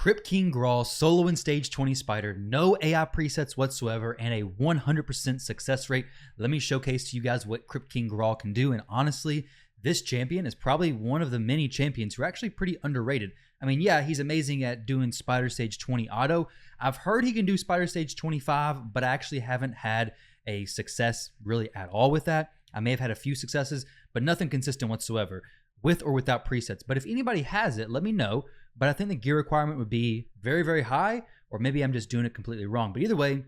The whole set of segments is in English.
Crypt-King Graal solo in stage 20 spider, no AI presets whatsoever, and a 100% success rate. Let me showcase to you guys what Crypt-King Graal can do. And honestly, this champion is probably one of the many champions who are actually pretty underrated. I mean, yeah, he's amazing at doing spider stage 20 auto. I've heard he can do spider stage 25, but I actually haven't had a success really at all with that. I may have had a few successes, but nothing consistent whatsoever, with or without presets. But if anybody has it, let me know. But I think the gear requirement would be very, very high, or maybe I'm just doing it completely wrong. But either way,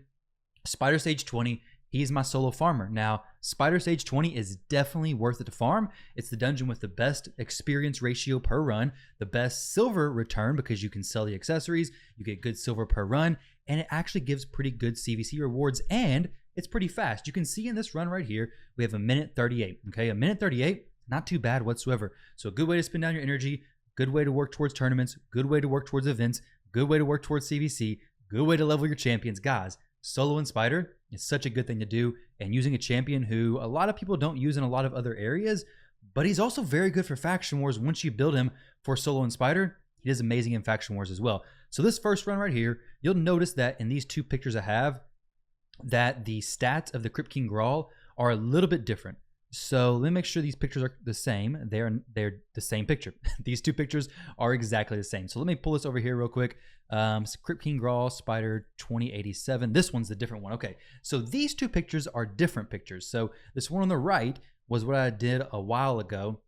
Spider Stage 20, he's my solo farmer. Now, Spider Stage 20 is definitely worth it to farm. It's the dungeon with the best experience ratio per run, the best silver return because you can sell the accessories, you get good silver per run, and it actually gives pretty good CVC rewards, and it's pretty fast. You can see in this run right here, we have a minute 38, okay? A minute 38, not too bad whatsoever. So a good way to spend down your energy, good way to work towards tournaments, good way to work towards events, good way to work towards CVC, good way to level your champions. Guys, solo and spider is such a good thing to do, and using a champion who a lot of people don't use in a lot of other areas, but he's also very good for faction wars. Once you build him for solo and spider, he does amazing in faction wars as well. So this first run right here, you'll notice that in these two pictures I have, that the stats of the Crypt-King Graal are a little bit different. So let me make sure these pictures are the same. They're the same picture. These two pictures are exactly the same. So let me pull this over here real quick. Crypt-King Graal, Spider 2087. This one's the different one. Okay, so these two pictures are different pictures. So this one on the right was what I did a while ago.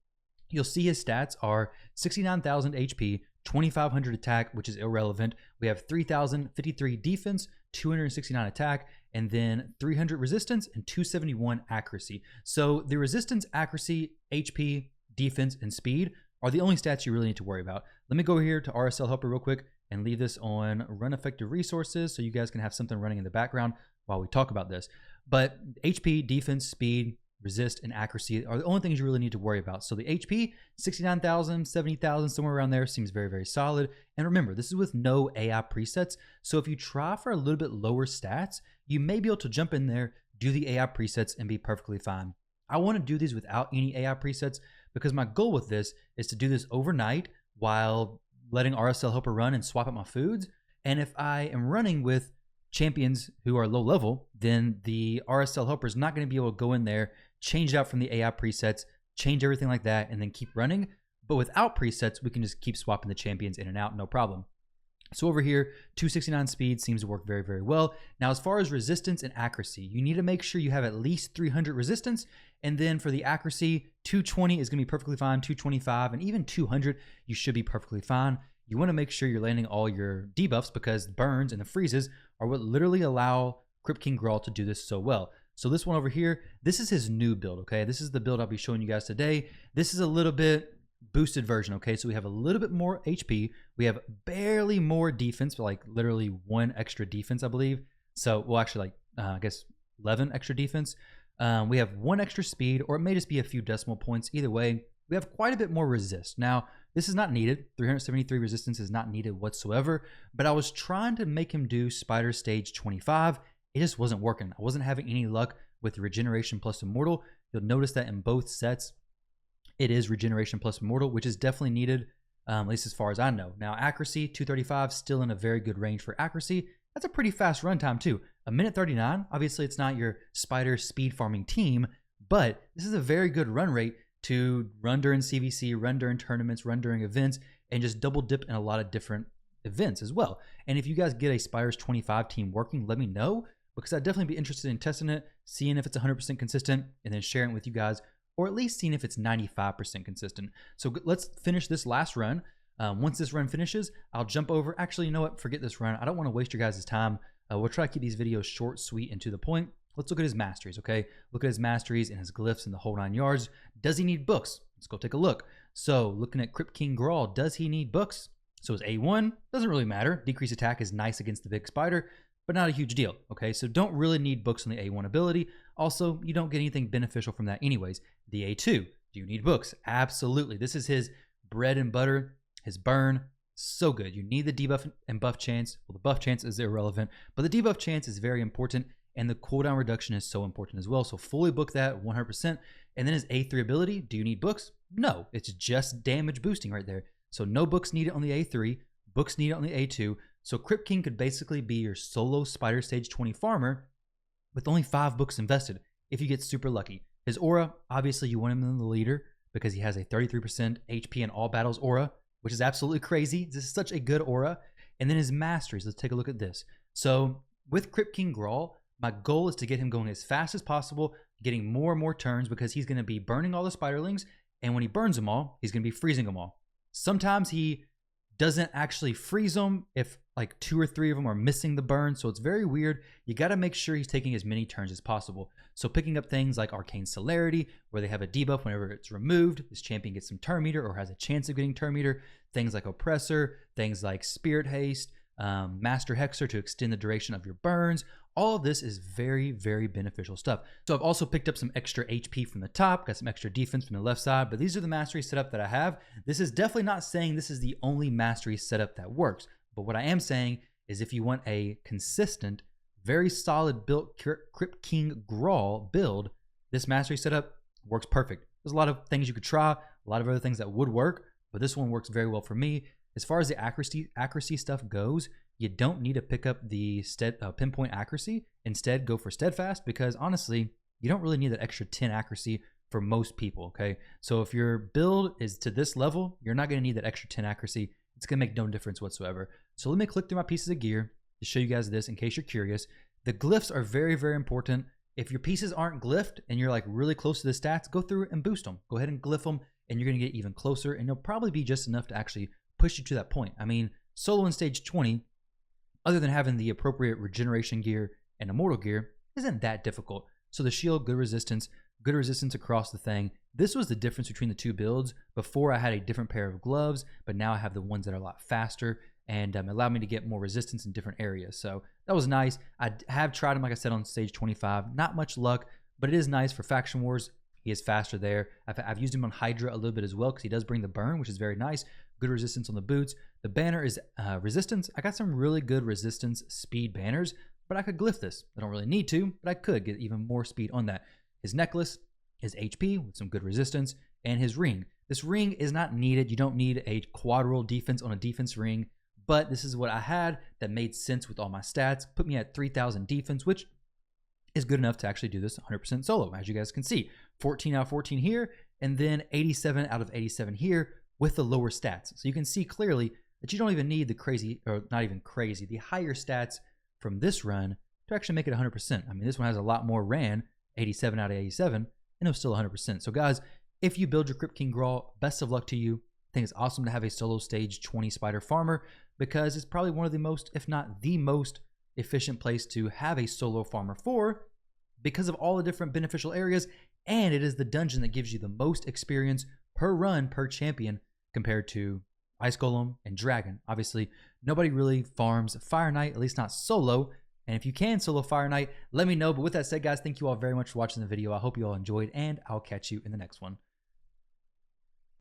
You'll see his stats are 69,000 HP, 2,500 attack, which is irrelevant. We have 3,053 defense, 269 attack, and then 300 resistance and 271 accuracy. So the resistance, accuracy, HP, defense, and speed are the only stats you really need to worry about. Let me go here to RSL Helper real quick and leave this on run effective resources so you guys can have something running in the background while we talk about this. But HP, defense, speed, resist, and accuracy are the only things you really need to worry about. So the HP, 69,000, 70,000, somewhere around there seems very, very solid. And remember, this is with no AI presets. So if you try for a little bit lower stats, you may be able to jump in there, do the AI presets, and be perfectly fine. I want to do these without any AI presets because my goal with this is to do this overnight while letting RSL Helper run and swap out my foods. And if I am running with champions who are low level, then the RSL Helper is not going to be able to go in there, change it out from the AI presets, change everything like that, and then keep running. But without presets, we can just keep swapping the champions in and out, no problem. So over here, 269 speed seems to work very, very well. Now, as far as resistance and accuracy, you need to make sure you have at least 300 resistance. And then for the accuracy, 220 is going to be perfectly fine, 225, and even 200, you should be perfectly fine. You want to make sure you're landing all your debuffs because burns and the freezes are what literally allow Crypt-King Graal to do this so well. So this one over here, this is his new build, okay? This is the build I'll be showing you guys today. This is a little bit boosted version, okay? So we have a little bit more HP. We have barely more defense, but like literally 1 extra defense, I believe. So, well, actually like, I guess 11 extra defense. We have 1 extra speed, or it may just be a few decimal points. Either way, we have quite a bit more resist. Now, this is not needed. 373 resistance is not needed whatsoever, but I was trying to make him do Spider Stage 25. It just wasn't working. I wasn't having any luck with Regeneration plus Immortal. You'll notice that in both sets, it is Regeneration plus Immortal, which is definitely needed, at least as far as I know. Now, accuracy, 235, still in a very good range for accuracy. That's a pretty fast runtime too. A minute 39, obviously it's not your spider speed farming team, but this is a very good run rate to run during CVC, run during tournaments, run during events, and just double dip in a lot of different events as well. And if you guys get a Spiders 25 team working, let me know, because I'd definitely be interested in testing it, seeing if it's 100% consistent, and then sharing it with you guys, or at least seeing if it's 95% consistent. So let's finish this last run. Once this run finishes, I'll jump over. Actually, you know what? Forget this run. I don't want to waste your guys' time. We'll try to keep these videos short, sweet, and to the point. Let's look at his masteries, okay? Look at his masteries and his glyphs and the whole 9 yards. Does he need books? Let's go take a look. So looking at Crypt-King Graal, does he need books? So his A1 doesn't really matter. Decreased attack is nice against the big spider, but not a huge deal, okay? So don't really need books on the A1 ability. Also, you don't get anything beneficial from that anyways. The A2, do you need books? Absolutely. This is his bread and butter, his burn. So good. You need the debuff and buff chance. Well, the buff chance is irrelevant, but the debuff chance is very important, and the cooldown reduction is so important as well. So fully book that 100%. And then his A3 ability, do you need books? No, it's just damage boosting right there. So no books needed on the A3, books needed on the A2. So Crypt-King could basically be your solo Spider Stage 20 farmer with only 5 books invested if you get super lucky. His aura, obviously you want him in the leader because he has a 33% HP in all battles aura, which is absolutely crazy. This is such a good aura. And then his masteries, let's take a look at this. So with Crypt-King Graal, my goal is to get him going as fast as possible, getting more and more turns because he's going to be burning all the spiderlings. And when he burns them all, he's going to be freezing them all. Sometimes he doesn't actually freeze them if like 2 or 3 of them are missing the burn. So it's very weird. You got to make sure he's taking as many turns as possible. So picking up things like Arcane Celerity, where they have a debuff whenever it's removed, this champion gets some turn meter or has a chance of getting turn meter. Things like Oppressor, things like Spirit Haste, Master Hexer to extend the duration of your burns. All of this is very, very beneficial stuff. So I've also picked up some extra HP from the top, got some extra defense from the left side, but these are the mastery setup that I have. This is definitely not saying this is the only mastery setup that works, but what I am saying is if you want a consistent, very solid built Crypt-King Graal build, this mastery setup works perfect. There's a lot of things you could try, a lot of other things that would work, but this one works very well for me. As far as the accuracy stuff goes, you don't need to pick up the pinpoint accuracy. Instead, go for steadfast because honestly, you don't really need that extra 10 accuracy for most people, okay? So if your build is to this level, you're not going to need that extra 10 accuracy. It's going to make no difference whatsoever. So let me click through my pieces of gear to show you guys this in case you're curious. The glyphs are very, very important. If your pieces aren't glyphed and you're like really close to the stats, go through and boost them. Go ahead and glyph them and you're going to get even closer and it'll probably be just enough to actually push you to that point. I mean, solo in stage 20, other than having the appropriate regeneration gear and immortal gear, isn't that difficult. So the shield, good resistance across the thing. This was the difference between the two builds. Before I had a different pair of gloves, but now I have the ones that are a lot faster and allowed me to get more resistance in different areas. So that was nice. I have tried him, like I said, on stage 25. Not much luck, but it is nice for faction wars. He is faster there. I've used him on Hydra a little bit as well because he does bring the burn, which is very nice. Good resistance on the boots. The banner is resistance. I got some really good resistance speed banners, but I could glyph this. I don't really need to, but I could get even more speed on that. His necklace, his HP with some good resistance, and his ring. This ring is not needed. You don't need a quadruple defense on a defense ring, but this is what I had that made sense with all my stats. Put me at 3,000 defense, which is good enough to actually do this 100% solo, as you guys can see. 14 out of 14 here, and then 87 out of 87 here with the lower stats. So you can see clearly that you don't even need the crazy, or not even crazy, the higher stats from this run to actually make it 100%. I mean, this one has a lot more ran, 87 out of 87, and it was still 100%. So guys, if you build your Crypt-King Graal, best of luck to you. I think it's awesome to have a solo stage 20 spider farmer because it's probably one of the most, if not the most efficient place to have a solo farmer for because of all the different beneficial areas, and it is the dungeon that gives you the most experience per run per champion compared to Ice Golem and Dragon. Obviously, nobody really farms Fire Knight, at least not solo, and if you can solo Fire Knight, let me know. But with that said, guys, thank you all very much for watching the video. I hope you all enjoyed, and I'll catch you in the next one.